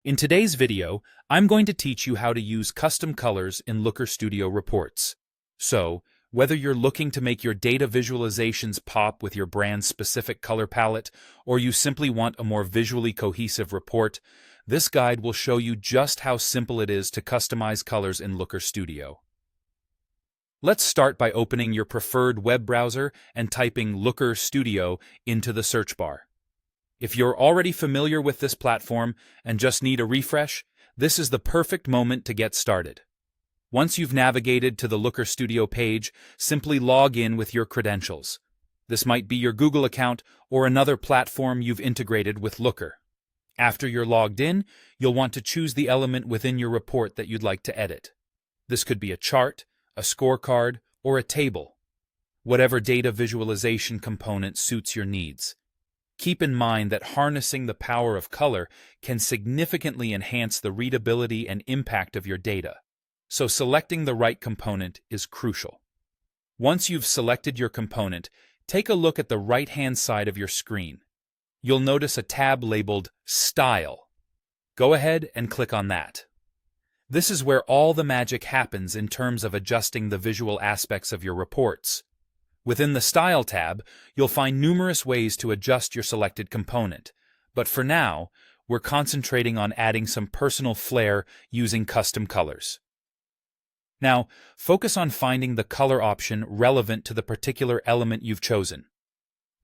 In today's video, I'm going to teach you how to use custom colors in Looker Studio reports. So, whether you're looking to make your data visualizations pop with your brand's specific color palette, or you simply want a more visually cohesive report, this guide will show you just how simple it is to customize colors in Looker Studio. Let's start by opening your preferred web browser and typing Looker Studio into the search bar. If you're already familiar with this platform and just need a refresh, this is the perfect moment to get started. Once you've navigated to the Looker Studio page, simply log in with your credentials. This might be your Google account or another platform you've integrated with Looker. After you're logged in, you'll want to choose the element within your report that you'd like to edit. This could be a chart, a scorecard, or a table. Whatever data visualization component suits your needs. Keep in mind that harnessing the power of color can significantly enhance the readability and impact of your data, so selecting the right component is crucial. Once you've selected your component, take a look at the right-hand side of your screen. You'll notice a tab labeled Style. Go ahead and click on that. This is where all the magic happens in terms of adjusting the visual aspects of your reports. Within the Style tab, you'll find numerous ways to adjust your selected component, but for now, we're concentrating on adding some personal flair using custom colors. Now, focus on finding the color option relevant to the particular element you've chosen.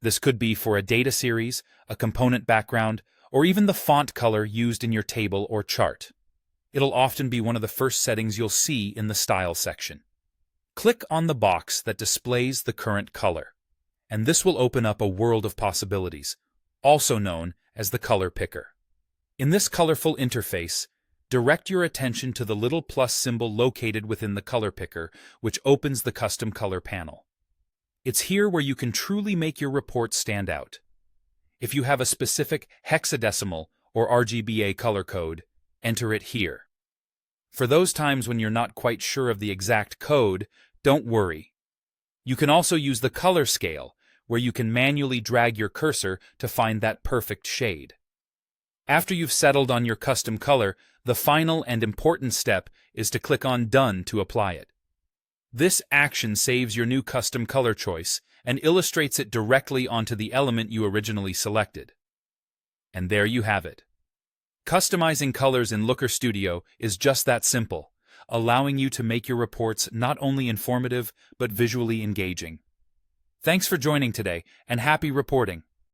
This could be for a data series, a component background, or even the font color used in your table or chart. It'll often be one of the first settings you'll see in the Style section. Click on the box that displays the current color, and this will open up a world of possibilities, also known as the color picker. In this colorful interface, direct your attention to the little plus symbol located within the color picker, which opens the custom color panel. It's here where you can truly make your report stand out. If you have a specific hexadecimal or RGBA color code, enter it here. For those times when you're not quite sure of the exact code, don't worry. You can also use the color scale, where you can manually drag your cursor to find that perfect shade. After you've settled on your custom color, the final and important step is to click on Done to apply it. This action saves your new custom color choice and illustrates it directly onto the element you originally selected. And there you have it. Customizing colors in Looker Studio is just that simple, allowing you to make your reports not only informative but visually engaging. Thanks for joining today, and happy reporting!